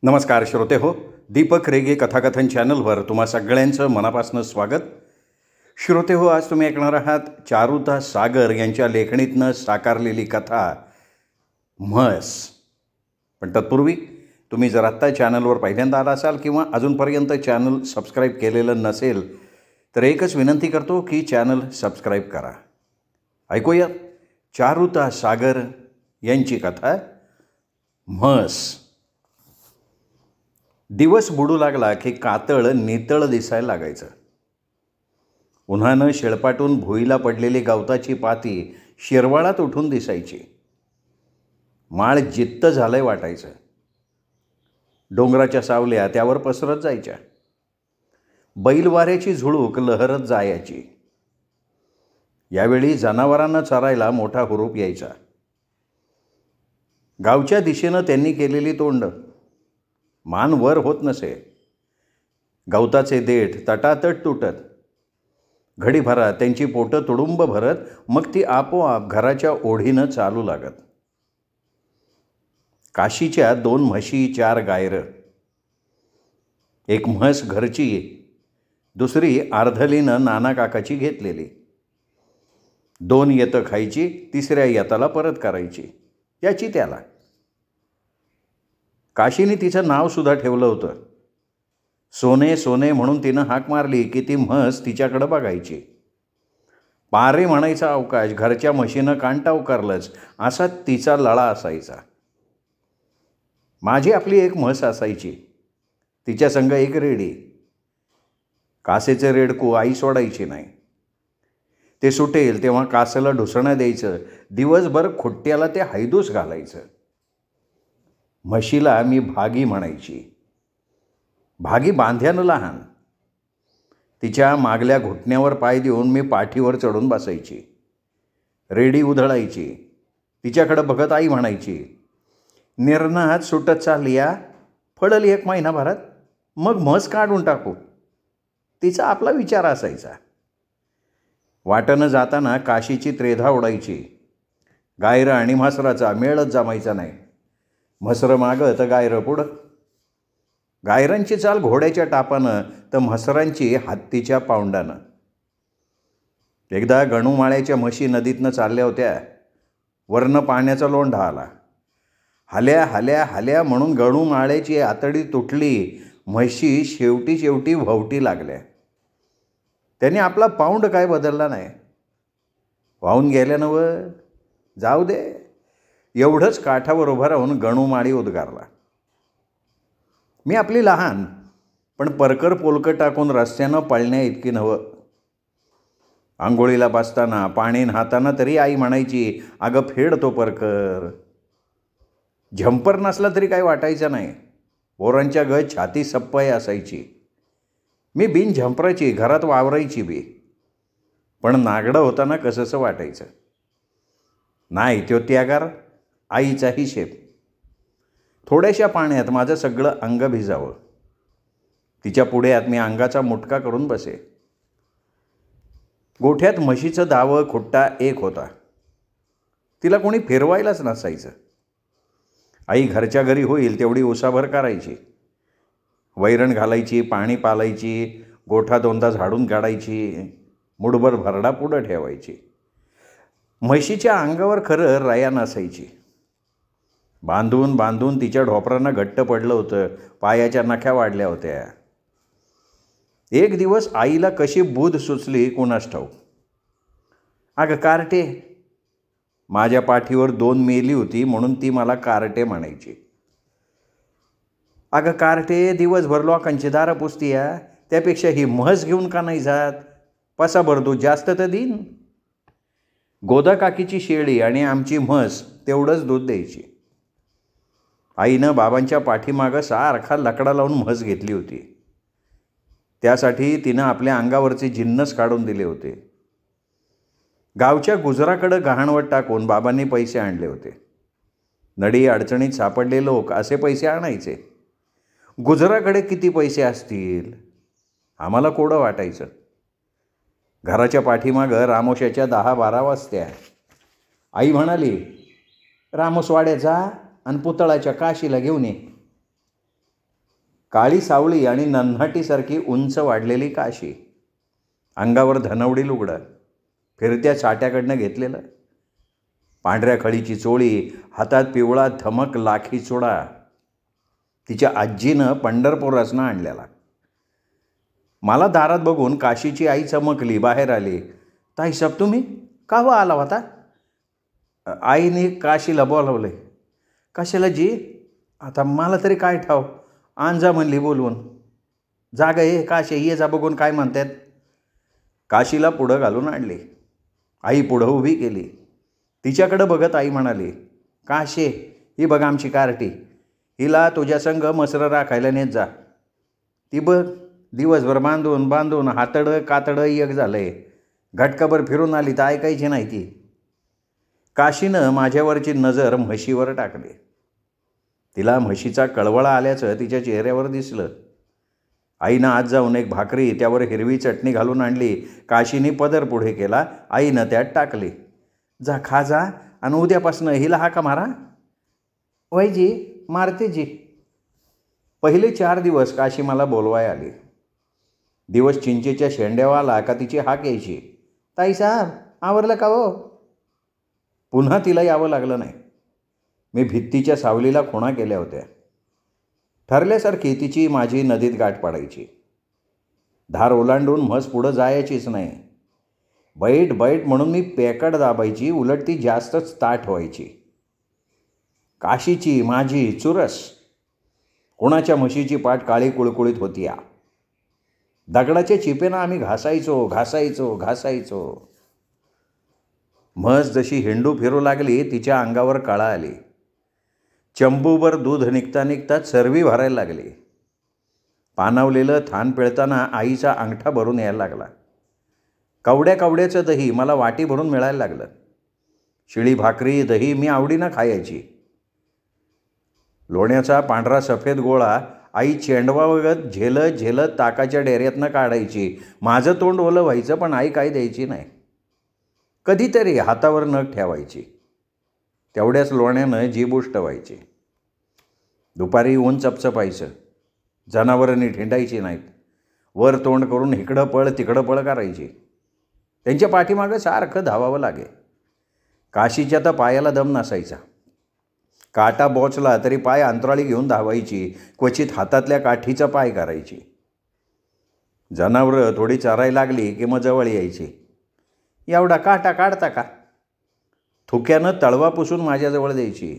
नमस्कार श्रोते हो, दीपक रेगे कथाकथन चॅनलवर तुम्हा सगळ्यांचं मनापासून स्वागत. श्रोते हो, आज तुम्ही ऐकणार आहात चारुता सागर यांच्या लेखणीतनं साकारलेली कथा म्हस. पण तत्पूर्वी तुम्ही जर आत्ता चॅनलवर पहिल्यांदा आला असाल किंवा अजूनपर्यंत चॅनल सबस्क्राईब केलेलं नसेल तर एकच विनंती करतो की चॅनल सबस्क्राईब करा. ऐकूया चारुता सागर यांची कथा म्हस. दिवस बुडू लागला की कातळ नितळ दिसायला लागायचं. उन्हानं शेळपाटून भुईला पडलेली गवताची पाती शिरवाळात उठून दिसायची. माळ जित्त झालंय वाटायचं. डोंगराच्या सावल्या त्यावर पसरत जायच्या. बैलवाऱ्याची झुळूक लहरत जायची. यावेळी जनावरांना चरायला मोठा हुरूप यायचा. गावच्या दिशेनं त्यांनी केलेली तोंड मान वर होत नसे. गवताचे देठ तटातट तुटत. घडीभरात त्यांची पोटं तुडुंब भरत मग ती आपोआप घराच्या ओढीनं चालू लागत. काशीच्या 2 म्हशी 4 गायरं. एक म्हस घरची, दुसरी अर्धलीनं नाना काकाची घेतलेली. 2 येतं खायची, तिसऱ्या येताला परत करायची, याची त्याला. काशीने तिचं नावसुद्धा ठेवलं होतं. सोने सोने म्हणून तिनं हाक मारली की ती म्हस तिच्याकडं बघायची. पारे म्हणायचा अवकाश घरच्या म्हशीनं कांटा उकारलंच असा तिचा लळा असायचा. माझी आपली एक म्हस असायची. तिच्या संग एक रेडी. कासेचे रेडकू आई सोडायची नाही. ते सुटेल तेव्हा कासेला ढुसणं द्यायचं. दिवसभर खुट्ट्याला ते हैदूस घालायचं. म्हशीला मी भागी म्हणायची. भागी बांध्यानं लहान. तिच्या मागल्या घुटण्यावर पाय देऊन मी पाठीवर चढून बसायची. रेडी उधळायची. तिच्याकडं बघत आई म्हणायची, निर्नात सुटत चालली या, फळली 1 महिनाभरात, मग म्हस काढून टाकू. तिचा आपला विचार असायचा. वाटणं जाताना काशीची त्रेधा उडायची. गायरं आणि म्हसराचा मेळच जमायचा नाही. म्हसरं मागं तर गायरं पुढं. गायरांची चाल घोड्याच्या टापानं तर म्हसरांची हत्तीच्या पाऊंडानं. एकदा गणूमाळ्याच्या म्हशी नदीतनं चालल्या होत्या. वरनं पाण्याचा लोंढा आला. हाल्या हाल्या हाल्या म्हणून गणूमाळ्याची आतडी तुटली. म्हशी शेवटी व्हवटी लागल्या. त्यांनी आपला पाऊंड काय बदलला नाही. वाहून गेल्यानं व जाऊ दे एवढंच काठावर उभा राहून गणूमाळी उद्गारला. मी आपली लहान पण परकर पोलकं टाकून रस्त्यानं पळण्या इतकी नव्हं. आंघोळीला बसताना पाणी न्हाताना तरी आई म्हणायची, अगं फेड तो परकर. झंपर नसला तरी काही वाटायचं नाही. पोरांच्या गत छाती सप्पाई असायची. मी बिन झंपराची घरात वावरायची बी. पण नागडं होताना कसंसं वाटायचं. नाही तो त्यागार आईचा हिशेब. थोड्याशा पाण्यात माझं सगळं अंग भिजावं. तिच्या पुढ्यात मी अंगाचा मुटका करून बसे. गोठ्यात म्हशीचं दावं खुट्टा एक होता. तिला कोणी फिरवायलाच नसायचं. आई घरच्या घरी होईल तेवढी उसाभर करायची. वैरण घालायची, पाणी पालायची, गोठा 2दा झाडून काढायची, मुठभर भरडा पुढं ठेवायची. म्हशीच्या अंगावर खरं रया नसायची. बांधून बांधून तिच्या ढोपरांना घट्ट पडलं होतं. पायाच्या नख्या वाढल्या होत्या. एक दिवस आईला कशी बुध सुचली कुणास ठाऊक. अगं कार्टे. माझ्या पाठीवर 2 मेली होती म्हणून ती मला कार्टे म्हणायची. अगं कार्टे, दिवसभर लोकांची दारं पुसती या, त्यापेक्षा ही म्हस घेऊन का नाही जात? पसा भरतो जास्त तर देईन. गोदा काकीची शेळी आणि आमची म्हस तेवढंच दूध द्यायची. आईनं बाबांच्या पाठीमागं सारखा लकडा लावून म्हस घेतली होती. त्यासाठी तिनं आपल्या अंगावरचे जिन्नस काढून दिले होते. गावच्या गुजराकडं गहाणवट टाकून बाबांनी पैसे आणले होते. नडी अडचणीत सापडले लोक असे पैसे आणायचे. गुजराकडे किती पैसे असतील आम्हाला कोडं वाटायचं. घराच्या पाठीमागं रामोशाच्या 10-12 वाजत्या. आई म्हणाली, रामोसवाड्यात जा आणि पुतळाच्या काशीला घेऊन ये. काळी सावळी आणि नन्हाटीसारखी उंच वाढलेली काशी, अंगावर धनवडी लुगडं, फिरत्या चाट्याकडनं घेतलेलं, पांढऱ्या खळीची चोळी, हातात पिवळा धमक लाखी चुडा, तिच्या आजीनं पंढरपूरसनं आणलेला. मला दारात बघून काशीची आई चमकली, बाहेर आली. ताई साहेब तुम्ही का व आला होता? आईने काशीला बोलावलंय. कशाला जी? आता मला तरी काय ठाव, आणजा म्हणली बोलवून. जागा ये काशी, ये जा बघून काय म्हणतात. काशीला पुढं घालून आणली. आई पुढं उभी केली. तिच्याकडं बघत आई म्हणाली, काशे ही बघ आमची कार्टी, हिला तुझ्या संग मसरं राखायला नेत जा. ती बघ दिवसभर बांधून बांधून हातडं कातडं एक झालंय. घटकाभर फिरून आली तर ऐकायची नाही ती. काशीनं माझ्यावरची नजर म्हशीवर टाकली. तिला म्हशीचा कळवळा आल्याचं तिच्या चेहऱ्यावर दिसलं. आईनं आत जाऊन एक भाकरी त्यावर हिरवी चटणी घालून आणली. काशीने पदर पुढे केला. आईनं त्यात टाकली. जा खा जा आणि उद्यापासनं हिला हाका मारा. वयजी मारते जी. पहिले 4 दिवस काशी मला बोलवाय आली. दिवस चिंचेच्या शेंड्यावर आला का तिची हाक यायची, ताई साहेब आवरलं का हो? पुन्हा तिला यावं लागलं नाही. मी भित्तीच्या सावलीला खुणा केल्या होत्या. ठरल्यासारखी तिची माझी नदीत गाठ पाडायची. धार ओलांडून म्हस पुढं जायचीच नाही. बैठ बैठ म्हणून मी पेकड दाबायची, उलट ती जास्तच ताठ व्हायची. काशीची माझी चुरस. कोणाच्या म्हशीची पाठ काळी कुळकुळीत होती. दगडाच्या चिपेनं आम्ही घासायचो घासायचो घासायचो. म्हस जशी हिंडू फिरू लागली तिच्या अंगावर कळा आली. चंबूभर दूध निघता निघता चरबी भरायला लागली. पानावलेलं थान पिळताना आईचा अंगठा भरून यायला लागला. कवड्या कवड्याचं दही मला वाटी भरून मिळायला लागलं. शिळी भाकरी दही मी आवडीनं खायची. लोण्याचा पांढरा सफेद गोळा आई चेंडवावगत झेलत झेलत ताकाच्या डेऱ्यातनं काढायची. माझं तोंड ओलं व्हायचं पण आई काही द्यायची नाही. कधीतरी हातावर नख ठेवायची. तेवढ्याच लोण्यानं जीभ उष्ट व्हायची. दुपारी ऊन चपचपायचं. जनावरं नीट हिंडायची नाहीत. वर तोंड करून इकडं पळ तिकडं पळ करायची. त्यांच्या पाठीमागं सारखं धावावं लागे. काशीच्या तर पायाला दम नसायचा. काटा बोचला तरी पाय अंतराळी घेऊन धावायची. क्वचित हातातल्या काठीचा पाय करायची. जनावरं थोडी चरायला लागली की मग जवळ यायची. एवढा काटा काढता का? थुक्यानं तळवा पुसून माझ्याजवळ द्यायची.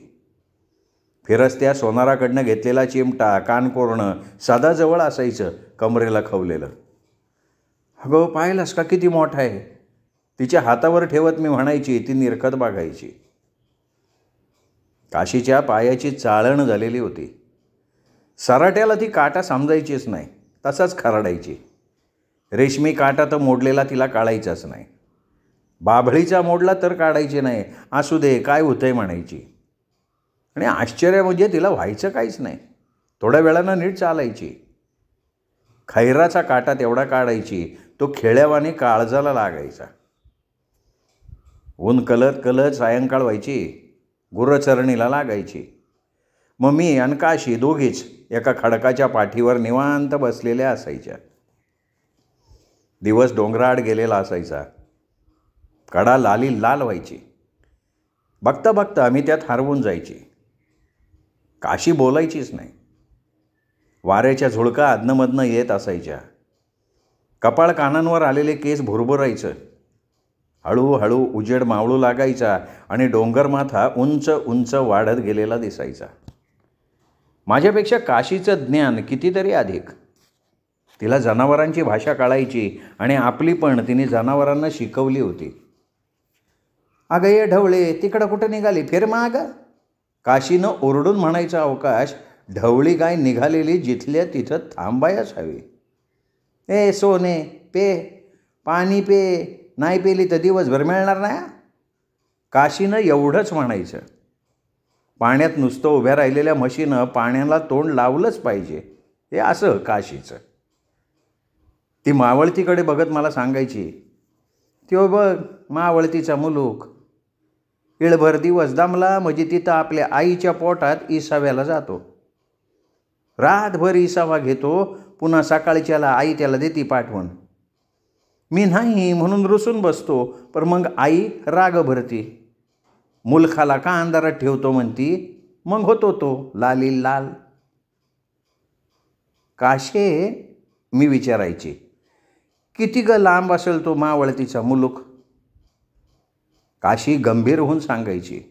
फिरस्त्या सोनाराकडनं घेतलेला चिमटा, कानकोरणं सदा जवळ असायचं, कमरेला खवलेलं. अगं पाहिलंस का किती मोठा आहे? तिच्या हातावर ठेवत मी म्हणायची. ती निरखत बघायची. काशीच्या पायाची चाळण झालेली होती. सराट्याला ती काटा समजायचीच नाही, तसाच खरडायची. रेशमी काटा तर मोडलेला तिला काढायचाच नाही. बाभळीचा मोडला तर काढायची नाही. असू दे काय होतंय म्हणायची. आणि आश्चर्य म्हणजे तिला व्हायचं काहीच नाही. थोड्या वेळानं नीट चालायची. खैराचा काटा तेवढा काढायची. तो खेळ्यावाने काळजाला लागायचा. ऊन कलत कलत सायंकाळ व्हायची. गुरचरणीला लागायची. मग मी आणि काशी दोघीच एका खडकाच्या पाठीवर निवांत बसलेल्या असायच्या. दिवस डोंगराआड गेलेला असायचा. कडा लाली लाल व्हायची. बघता बघता मी त्यात हरवून जायची. काशी बोलायचीच नाही. वाऱ्याच्या झुळका अधनमधनं येत असायच्या. कपाळ कानांवर आलेले केस भुरभुरायचं. हळूहळू उजेड मावळू लागायचा आणि डोंगरमाथा उंच उंच वाढत गेलेला दिसायचा. माझ्यापेक्षा काशीचं ज्ञान कितीतरी अधिक. तिला जनावरांची भाषा कळायची आणि आपली पण तिने जनावरांना शिकवली होती. अगं ये ढवळे तिकडं कुठं निघाली, फिर माग. काशीनं ओरडून म्हणायचा अवकाश ढवळी गाय निघालेली जिथल्या तिथं थांबायच हवी. ए सोने पे, पाणी पे, नाही पेली तर दिवसभर मिळणार नाही. काशीनं एवढंच म्हणायचं. पाण्यात नुसतं उभ्या राहिलेल्या म्हशीनं पाण्याला तोंड लावलंच पाहिजे, हे असं काशीचं. ती मावळतीकडे बघत मला सांगायची, त्यो बघ मावळतीचा मुलूक. इळभर दिवस दमला म्हणजे तिथं आपल्या आईच्या पोटात इसाव्याला जातो. रातभर इसावा घेतो, पुन्हा सकाळच्याला आई त्याला देती पाठवण. मी नाही म्हणून रुसून बसतो, पण मग आई राग भरती. मुलखाला का अंधारात ठेवतो म्हणती, मग होतो तो लाली लाल. काशे, मी विचारायची, किती ग लांब असेल तो मावळतीचा मुलूक? काशी गंभीर होऊन सांगायची,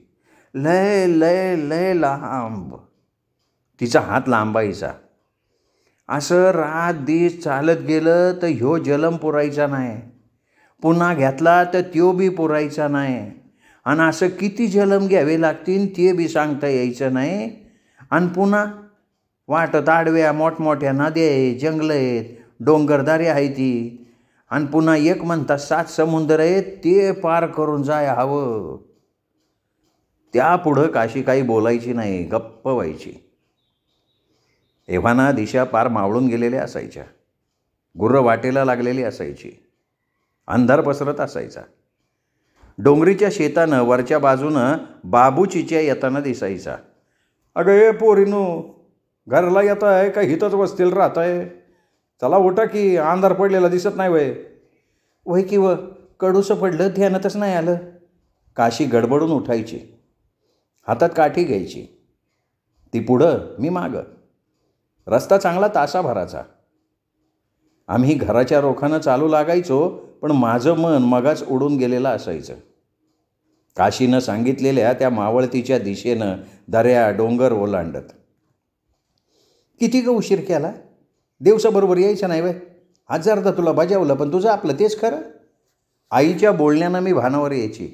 लय लय लय लांब. तिचा हात लांबायचा. असं रात दिस चालत गेलं तर ह्यो जलम पुरायचा नाही, पुन्हा घेतला तर त्यो बी पुरायचा नाही, आणि असं किती जलम घ्यावे लागतील ते बी सांगता यायचं नाही. आणि पुन्हा वाटत आडव्या मोठमोठ्या नद्या आहेत, जंगलं आहेत, डोंगरदारी आहे ती, आणि पुन्हा एक म्हणतात 7 समुद्र आहेत, ते पार करून जाय हवं. त्यापुढं काशी काही बोलायची नाही, गप्प व्हायची. एव्हाना दिशा पार मावळून गेलेल्या असायच्या. गुर्र वाटेला लागलेली असायची. अंधार पसरत असायचा. डोंगरीच्या शेतानं वरच्या बाजूनं बाबू चिच्या येताना दिसायचा. अगं ए पोरीनो, घरला येत आहे का हिथंच वस्तील राहत आहे? चला उठा की, अंधार पडलेला दिसत नाही वय. वय की व, कडूसं पडलं, ध्यानातच नाही आलं. काशी गडबडून उठायची. हातात काठी घ्यायची. ती पुढं, मी मागं. रस्ता चांगला तासाभराचा. आम्ही घराच्या रोखानं चालू लागायचो, पण माझं मन मगाच उडून गेलेलं असायचं. काशीनं सांगितलेल्या त्या मावळतीच्या दिशेनं दऱ्या डोंगर ओलांडत. किती ग उशीर केला? दिवसाबरोबर यायचं नाही वय? हजारदा तुला बजावलं, पण तुझं आपलं तेच खरं. आईच्या बोलण्यानं मी भानावर यायची.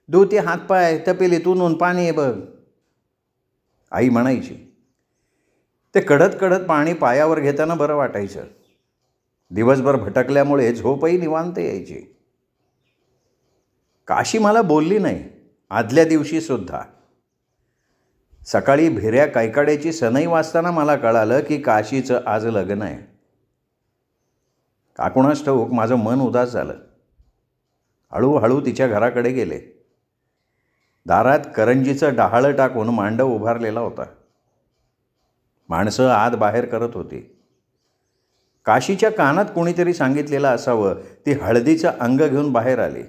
धुते हातपाय, तपेलीतून पाणी आहे बघ, आई म्हणायची. ते कडत कडत पाणी पायावर घेताना बरं वाटायचं. दिवसभर भटकल्यामुळे झोपही निवांत यायची. काशी मला बोलली नाही, आदल्या दिवशीसुद्धा. सकाळी भिऱ्या कैकाड्याची सनई वाजताना मला कळालं की काशीचं आज लग्न आहे. काकुणास ठाऊक माझं मन उदास झालं. हळूहळू तिच्या घराकडे गेले. दारात करंजीचं डहाळं टाकून मांडव उभारलेला होता. माणसं आत बाहेर करत होती. काशीच्या कानात कोणीतरी सांगितलेलं असावं, ती हळदीचं अंग घेऊन बाहेर आली.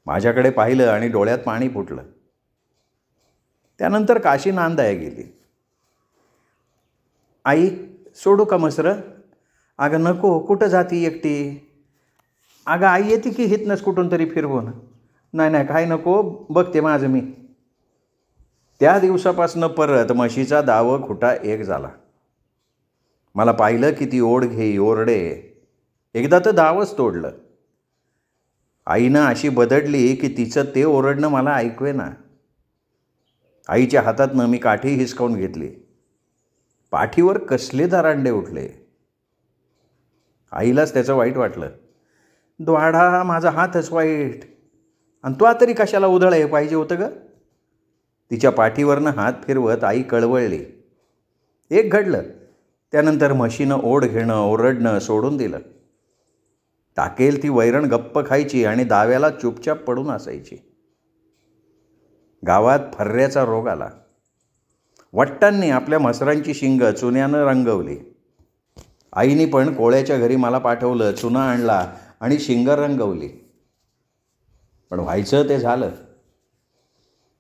माझ्याकडे पाहिलं आणि डोळ्यात पाणी फुटलं. त्यानंतर काशी नांदाया गेली. आई, सोडू का मसरं? अगं नको, कुठं जाती एकटी? अगं आई येते की हितनंच कुठून तरी फिरवून. नाही नाही, काय नको, बघते माझं मी. त्या दिवसापासनं परत म्हशीचा दाव खुटा एक झाला. मला पाहिलं की ती ओढ घेई, ओरडे. एकदा तर दावच तोडलं. आईनं अशी बदडली की तिचं ते ओरडणं मला ऐकवेना. आईच्या हातातनं मी काठी हिसकावून घेतली. पाठीवर कसले दरांडे उठले. आईलाच त्याचं वाईट वाटलं. द्वाडा, माझा हातच वाईट, आणि तो तरी कशाला उधळाय पाहिजे होतं ग? तिच्या पाठीवरनं हात फिरवत आई कळवळली. एक घडलं. त्यानंतर म्हशीनं ओढ घेणं, ओरडणं सोडून दिलं. टाकेल ती वैरण गप्प खायची आणि दाव्याला चुपचाप पडून असायची. गावात फर्ऱ्याचा रोग आला. वट्टांनी आपल्या म्हसरांची शिंग चुन्यानं रंगवली. आईने पण कोळ्याच्या घरी मला पाठवलं, चुना आणला आणि शिंग रंगवली. पण व्हायचं ते झालं.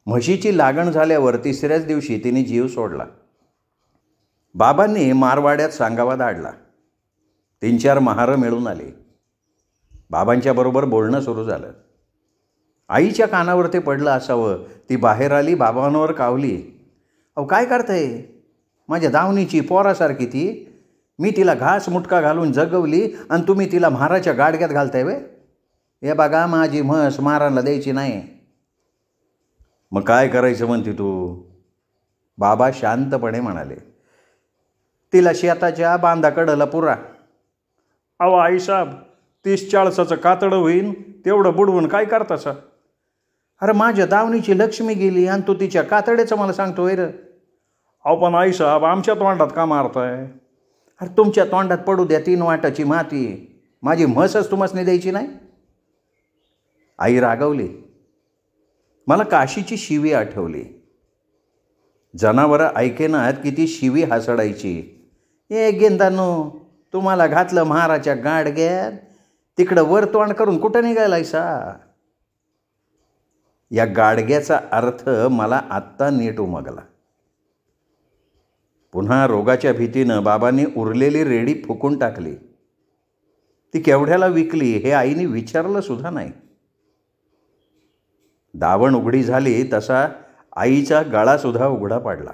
म्हशीची लागण झाल्यावर 3ऱ्याच दिवशी तिने जीव सोडला. बाबांनी मारवाड्यात सांगावा धाडला. 3-4 महारं मिळून आली. बाबांच्या बरोबर बोलणं सुरू झालं. आईच्या कानावर ते पडलं असावं. ती बाहेर आली, बाबांवर कावली. अहो काय करताय? माझ्या दावणीची पोरासारखी ती. मी तिला घास मुटका घालून जगवली आणि तुम्ही तिला म्हाराच्या गाडग्यात घालताय वे? हे बघा, माझी म्हस मारायला द्यायची नाही. मग काय करायचं म्हणते तू? बाबा शांतपणे म्हणाले. तिला शेताच्या बांधाकडला पुरा. अहो आईसाहेब, 30-40चं कातडं होईन, तेवढं बुडवून काय करतासा? अरे माझ्या दावणीची लक्ष्मी गेली आणि तू तिच्या कातड्याचं मला सांगतोय रे? अहो पण आईसाहेब, आमच्या तोंडात का मारताय? अरे तुमच्या तोंडात पडू द्या 3 वाटाची माती. माझी म्हसच तुम्हासनी द्यायची नाही? आई रागवली. मला काशीची शिवी आठवली. जनावरं ऐकेनात किती शिवी हासडायची. ए गेंदानो, तुम्हाला घातलं महाराच्या गाडग्यात, तिकडं वर तोंड करून कुठं निघालायसा. या गाडग्याचा अर्थ मला आत्ता नीट उमगला. पुन्हा रोगाच्या भीतीनं बाबांनी उरलेली रेडी फुकून टाकली. ती केवढ्याला विकली हे आईने विचारलं सुद्धा नाही. दावण उघडी झाली तसा आईचा गळासुद्धा उघडा पडला.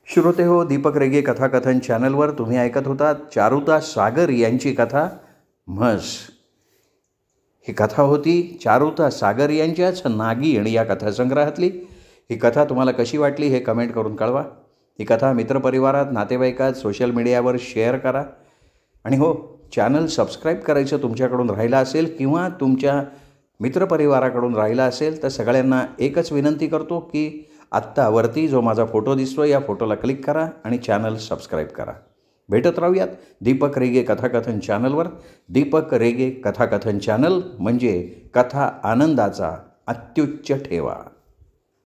श्रोते हो, दीपक रेगे कथाकथन चॅनलवर तुम्ही ऐकत होतात चारुता सागर यांची कथा म्हस. ही कथा होती चारुता सागर यांच्याच नागिण या कथासंग्रहातली. ही कथा तुम्हाला कशी वाटली हे कमेंट करून कळवा. ही कथा मित्रपरिवारात, नातेवाईकात, सोशल मीडियावर शेअर करा. आणि हो, चॅनल सबस्क्राईब करायचं तुमच्याकडून राहिलं असेल किंवा तुमच्या मित्रपरिवाराकडून राहिलं असेल तर सगळ्यांना एकच विनंती करतो की आत्ता वरती जो माझा फोटो दिसतो या फोटोला क्लिक करा आणि चॅनल सबस्क्राईब करा. भेटत राहूयात दीपक रेगे कथाकथन चॅनलवर. दीपक रेगे कथाकथन चॅनल म्हणजे कथा आनंदाचा अत्युच्च ठेवा.